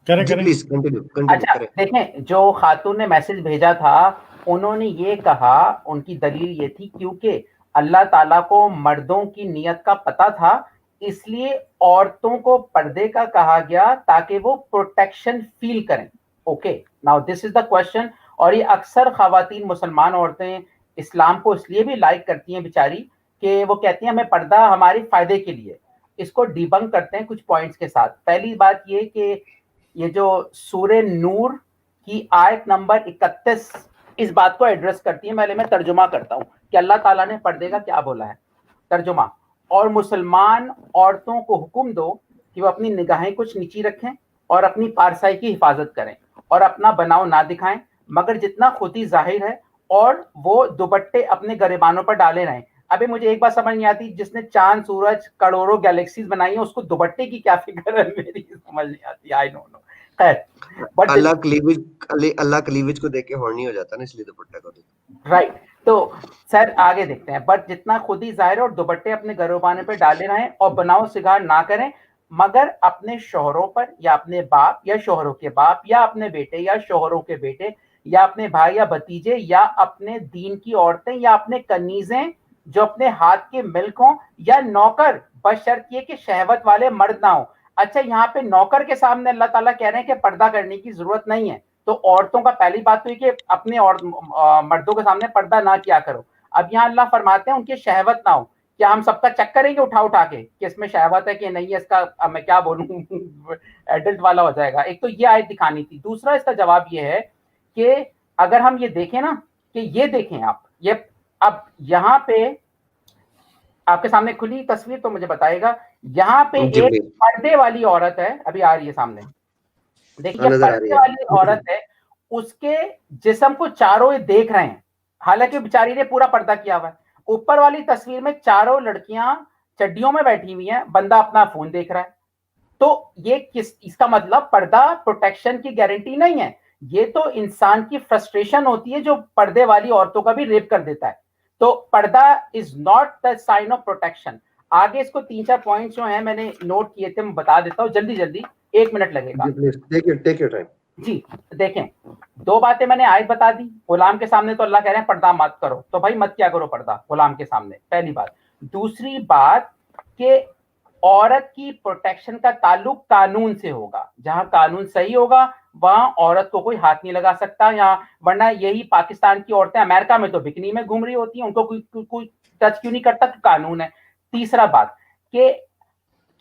करें जी करें please continue अच्छा करें। देखें, जो खातून ने मैसेज भेजा था उन्होंने ये कहा, उनकी दलील ये थी क्योंकि अल्लाह ताला को मर्दों की नियत का पता था, इसलिए औरतों को पर्दे का कहा गया ताकि वो प्रोटेक्शन फील करें। Okay, now this is the question. और ये अक्सर खवातीन मुसलमान औरतें इस्लाम को इसलिए भी लाइक करती हैं बेचारी कि वो कहती हैं हमें पर्दा हमारे फायदे के लिए। इसको डिबंक करते हैं कुछ पॉइंट्स के साथ। पहली बात ये कि ये जो सूरे नूर की आयत नंबर 31 इस बात को एड्रेस करती है। पहले मैं तर्जुमा करता हूं कि अल्लाह ताला ने पर्दे का क्या बोला है। तर्जुमा, और मुसलमान औरतों को हुक्म दो कि वो अपनी निगाहें कुछ नीची रखें और अपनी पारसाई की हिफाजत करें और अपना बनाव ना दिखाएं, मगर जितना खुद ही जाहिर है, और वो दुपट्टे अपने गरेबानों पर डाले रहें। अभी मुझे एक बात समझ नहीं आती, जिसने चांद सूरज करोड़ों गैलेक्सीज बनाई है उसको दुपट्टे की क्या फिक्र है, मेरी समझ नहीं आती। I don't know. खैर, बट अल्लाह क्लीवेज को देख के हॉर्नी हो जाता ना, इसलिए दुपट्टा को देख। राइट, तो सर आगे देखते हैं। बट जितना खुद ही जाहिर और दुपट्टे अपने गरोबाने पे डाले रहें और बनाओ सिगार ना करें, मगर अपने शोहरों पर या अपने बाप या शोहरों के बाप या अपने बेटे या शोहरों के बेटे या अपने भाई या भतीजे या अपने दीन की औरतें या अपने कनीजें जो अपने हाथ के मिल्क हों या नौकर, बशर्त ये कि शहवत वाले मर्द ना हो। अच्छा, यहाँ पे नौकर के सामने अल्लाह ताला कह रहे हैं कि पर्दा करने की जरूरत नहीं है। तो औरतों का पहली बात तो ये कि अपने और मर्दों के सामने पर्दा ना किया करो। अब यहाँ अल्लाह फरमाते हैं उनकी शहवत ना हो। क्या हम सबका चेक करेंगे उठा उठा के कि इसमें शहवत है कि नहीं है? इसका अब मैं क्या बोलूं, एडल्ट वाला हो जाएगा। एक तो ये आयत दिखानी थी। दूसरा इसका जवाब ये है कि अगर हम ये देखें ना, कि ये देखें आप, ये अब यहाँ पे आपके सामने खुली तस्वीर तो मुझे बताएगा। यहाँ पे जी एक प्लीज। पर्दे वाली औरत है, अभी आ रही है सामने, देखिए नजर आ रही पर्दे वाली है। औरत है, उसके जिस्म को चारों ये देख रहे हैं, हालांकि बेचारी ने पूरा पर्दा किया हुआ है। ऊपर वाली तस्वीर में चारों लड़कियां चड्डियों में बैठी हुई हैं, बंदा अपना फोन देख रहा है। तो ये किस, इसका मतलब पर्दा प्रोटेक्शन की गारंटी नहीं है। ये तो इंसान की फ्रस्ट्रेशन होती है जो पर्दे वाली औरतों का भी रेप कर देता है। तो purdah is not the sign of protection. आगे इसको 3-4 पॉइंट्स जो हैं मैंने नोट किए थे, मैं बता देता हूं जल्दी जल्दी, 1 मिनट लगेगा। जी प्लीज, टेक योर टाइम। जी देखें, 2 बातें मैंने आयत बता दी। गुलाम के सामने तो अल्लाह कह रहे हैं पर्दा मत करो, तो भाई मत क्या करो पर्दा गुलाम के सामने, पहली बात। दूसरी बात कि औरत की प्रोटेक्शन का ताल्लुक कानून से होगा। जहां कानून सही होगा वहां औरत को कोई हाथ नहीं लगा सकता। यहाँ वरना यही पाकिस्तान की औरतें अमेरिका में तो बिकनी में घूम रही होती हैं, उनको कोई टच क्यों नहीं करता? तो कानून है। तीसरा बात कि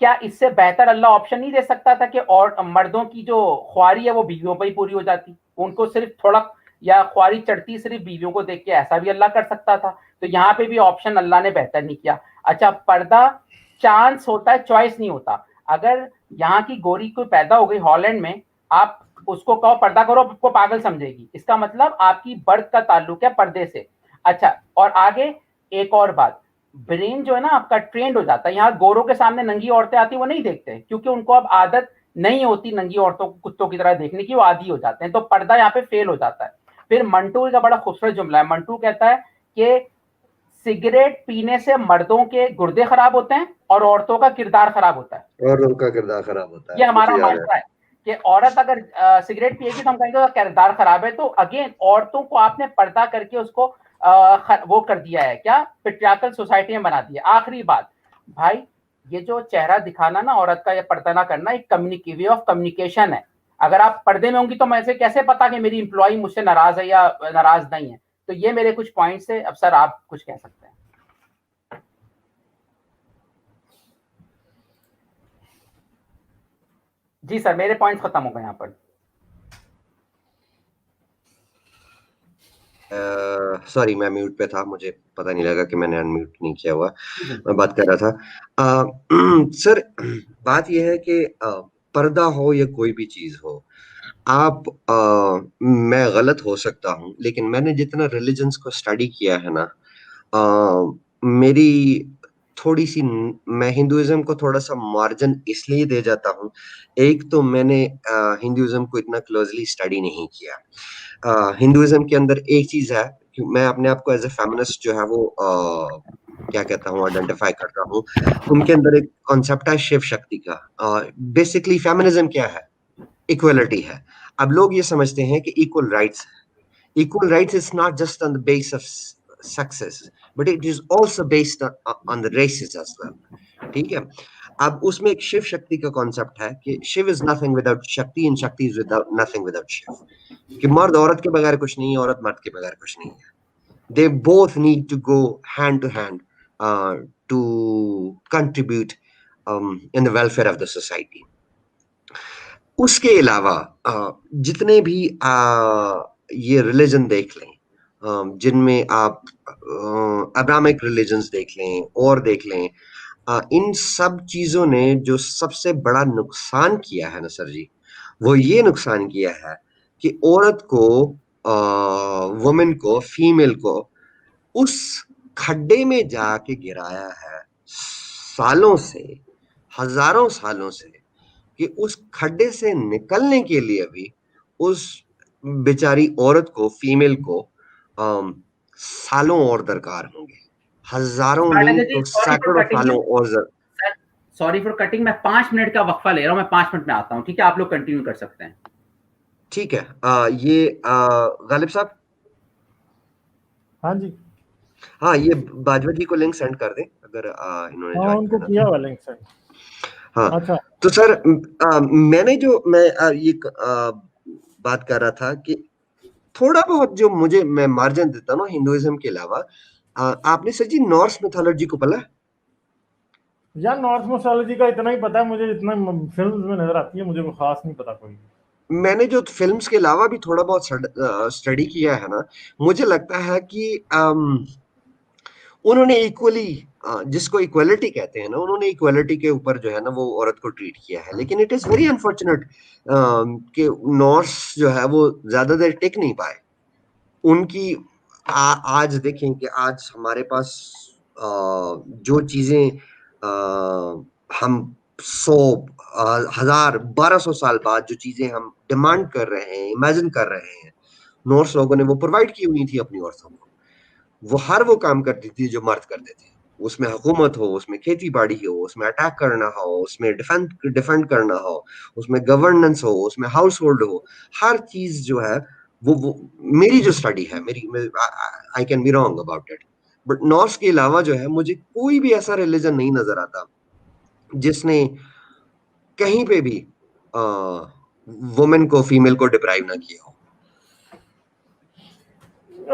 क्या इससे बेहतर अल्लाह ऑप्शन नहीं दे सकता था कि और मर्दों की जो ख्वारी है वो बीवियों पर ही पूरी हो जाती, उनको सिर्फ थोड़ा या ख्वारी चढ़ती सिर्फ बीवियों को देख के, ऐसा भी अल्लाह कर सकता था। तो यहाँ पे भी ऑप्शन अल्लाह ने बेहतर नहीं किया। अच्छा, पर्दा चांस होता है, चॉइस नहीं होता। अगर यहाँ की गोरी कोई पैदा हो गई हॉलैंड में, आप उसको कहो पर्दा करो, आपको पागल समझेगी। इसका मतलब आपकी बर्थ का ताल्लुक है पर्दे से। अच्छा, और आगे एक और बात, ब्रेन जो है ना आपका ट्रेंड हो जाता है। यहाँ गोरों के सामने नंगी औरतें आती वो नहीं देखते, क्योंकि उनको अब आदत नहीं होती नंगी औरतों को कुत्तों की तरह देखने की, वो आदी हो जाते हैं। तो पर्दा यहाँ पे फेल हो जाता है। फिर मंटू का बड़ा खूबसूरत जुमला है। मंटू कहता है कि सिगरेट पीने से मर्दों के गुर्दे खराब होते हैं और औरतों का किरदार खराब होता है। और उनका किरदार खराब होता ये है, हमारा मुझे याद है। मानना है कि औरत अगर सिगरेट पिएगी तो हम कहेंगे उसका किरदार खराब है। तो अगेन औरतों को आपने पर्दा करके उसको वो कर दिया है, क्या पेट्रियार्कल सोसाइटी में बना दिया। आखिरी बात भाई, ये जो चेहरा दिखाना ना औरत का, ये पर्दा ना करना, एक वे ऑफ कम्युनिकेशन है। अगर आप पर्दे में होंगी तो मैं से कैसे पता कि मेरी इंप्लॉई मुझसे नाराज है या नाराज नहीं है? तो ये मेरे कुछ पॉइंट्स है। अब सर आप कुछ कह सकते हैं। जी सर, मेरे पॉइंट्स खत्म हो गए यहाँ पर। सॉरी मैं म्यूट पे था, मुझे पता नहीं लगा कि मैंने अनम्यूट नहीं किया हुआ। मैं बात कर रहा था। सर बात यह है कि पर्दा हो या कोई भी चीज हो, आप मैं गलत हो सकता हूँ, लेकिन मैंने जितना रिलीजन्स को स्टडी किया है ना, मेरी थोड़ी सी, मैं हिंदुइज्म को थोड़ा सा मार्जिन इसलिए दे जाता हूँ। एक तो मैंने हिंदुइज्म को इतना क्लोजली स्टडी नहीं किया। हिंदुइज्म के अंदर एक चीज है कि मैं अपने आप को एज ए फेमिनिस्ट जो है वो क्या कहता हूँ, आइडेंटिफाई कर रहा हूँ। उनके अंदर एक कॉन्सेप्ट है शिव शक्ति का। बेसिकली फेमिनिज्म क्या है? इक्वलिटी है। अब लोग ये समझते हैं कि equal rights is not just on the base of success, but it is also based on the races as well. ठीक है। अब उसमें एक शिव शक्ति का कॉन्सेप्ट है कि Shiva is nothing without Shakti and Shakti is without nothing without Shiva. कि मर्द औरत के बगैर कुछ नहीं है, औरत मर्द के बगैर कुछ नहीं है। They both need to go hand to hand to contribute in the welfare of the society. उसके अलावा जितने भी ये रिलीजन देख लें, जिनमें आप अब्राहमिक रिलीजन्स देख लें और देख लें, इन सब चीजों ने जो सबसे बड़ा नुकसान किया है ना सर जी, वो ये नुकसान किया है कि औरत को, वुमेन को, फीमेल को उस खड्डे में जाके गिराया है सालों से, हजारों सालों से, कि उस खड्डे से निकलने के लिए भी उस बेचारी औरत को, फीमेल को सालों और दरकार होंगे, हजारों नहीं जी, तो सॉरी फॉर सैकड़ों कटिंग सालों और सॉरी फॉर कटिंग, मैं 5 मिनट का वक्फा ले रहा हूँ, मैं 5 मिनट में आता हूँ, ठीक है? आप लोग कंटिन्यू कर सकते हैं। ठीक है। ये गालिब साहब, हाँ जी, हाँ ये बाजवा जी को लिंक सेंड कर दें अगर इन्होंने हाँ ज्वाइन उनको करना। किया हुआ लिंक से। हाँ अच्छा, तो सर मैं ये बात कर रहा था कि थोड़ा बहुत जो मैं मार्जिन देता हूँ हिंदुइज्म के अलावा, आपने सर जी नॉर्स मिथोलॉजी को पढ़ा? यार नॉर्थ मोस्टोलॉजी का इतना ही पता है मुझे, जितना फिल्म में नजर आती है, मुझे वो खास नहीं पता कोई। मैंने जो फिल्म्स के अलावा भी थोड़ा बहुत स्टडी किया है ना, मुझे लगता है कि उन्होंने इक्वली, जिसको इक्वलिटी कहते हैं ना, उन्होंने इक्वलिटी के ऊपर जो है ना वो औरत को ट्रीट किया है। लेकिन इट इज वेरी अनफॉर्चुनेट कि नॉर्स जो है वो ज्यादा देर टिक नहीं पाए। उनकी आज देखें कि आज हमारे पास जो चीजें हम 100, 1000, 1200 साल बाद जो चीजें हम डिमांड कर रहे हैं, इमेजिन कर रहे हैं, नॉर्स लोगों ने वो प्रोवाइड की हुई थी अपनी औरतों को। वो हर वो काम करती थी जो मर्द करते थे। उसमें हुकूमत हो, उसमें खेती बाड़ी हो, उसमें अटैक करना हो, उसमें डिफेंड करना हो, उसमें गवर्नेंस हो, उसमें हाउस होल्ड हो, हर चीज जो है वो मेरी जो स्टडी है, मेरी, I can be wrong about it, but Norse के अलावा जो है मुझे कोई भी ऐसा रिलीजन नहीं नजर आता जिसने कहीं पे भी वुमेन को, फीमेल को डिप्राइव ना किया हो।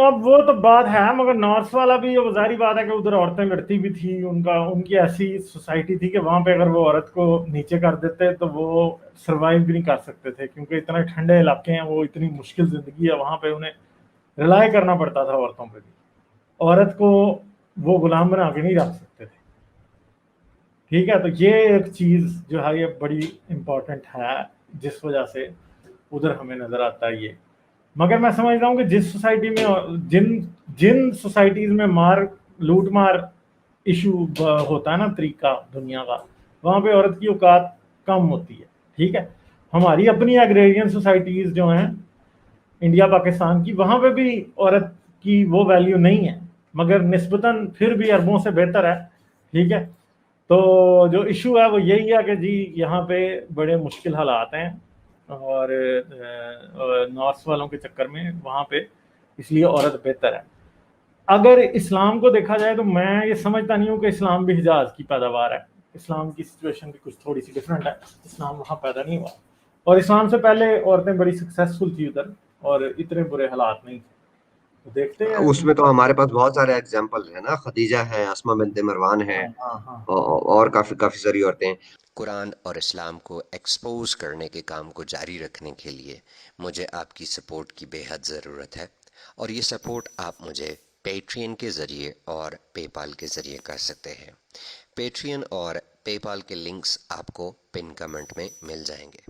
अब वो तो बात है, मगर नॉर्थ वाला भी वो जाहिर बात है कि उधर औरतें लड़ती भी थी, उनकी ऐसी सोसाइटी थी कि वहां पे अगर वो औरत को नीचे कर देते तो वो सरवाइव भी नहीं कर सकते थे, क्योंकि इतने ठंडे इलाके हैं, वो इतनी मुश्किल जिंदगी है, वहां पे उन्हें रिलाई करना पड़ता था औरतों पे भी। औरत को वो गुलाम बना के नहीं रख सकते थे। ठीक है, तो ये एक चीज जो है ये बड़ी इंपॉर्टेंट है, जिस वजह से उधर हमें नजर आता है ये। मगर मैं समझता हूँ कि जिस सोसाइटी में, जिन जिन सोसाइटीज में लूट मार इशू होता है ना, तरीका दुनिया का, वहां पे औरत की औकात कम होती है। ठीक है, हमारी अपनी एग्रेरियन सोसाइटीज जो हैं इंडिया पाकिस्तान की, वहां पे भी औरत की वो वैल्यू नहीं है, मगर निस्बतन फिर भी अरबों से बेहतर है। ठीक है, तो जो इशू है वो यही है कि जी यहाँ पे बड़े मुश्किल हालात हैं, और नॉर्थ वालों के चक्कर में वहाँ पे इसलिए औरत बेहतर है। अगर इस्लाम को देखा जाए तो मैं ये समझता नहीं हूँ कि इस्लाम भी हिजाज की पैदावार है। इस्लाम की सिचुएशन भी कुछ थोड़ी सी डिफरेंट है, इस्लाम वहाँ पैदा नहीं हुआ, और इस्लाम से पहले औरतें बड़ी सक्सेसफुल थी उधर, और इतने बुरे हालात नहीं थे। तो देखते हैं। उसमें तो हमारे पास बहुत सारे एग्जाम्पल है ना, खदीजा है, अस्मा बिन्ते मरवान है, हाँ हाँ हाँ, और काफी काफी सारी औरतें हैं। कुरान और इस्लाम को एक्सपोज करने के काम को जारी रखने के लिए मुझे आपकी सपोर्ट की बेहद ज़रूरत है, और ये सपोर्ट आप मुझे पेट्रियन के ज़रिए और पेपाल के ज़रिए कर सकते हैं। पेट्रियन और पेपाल के लिंक्स आपको पिन कमेंट में मिल जाएंगे।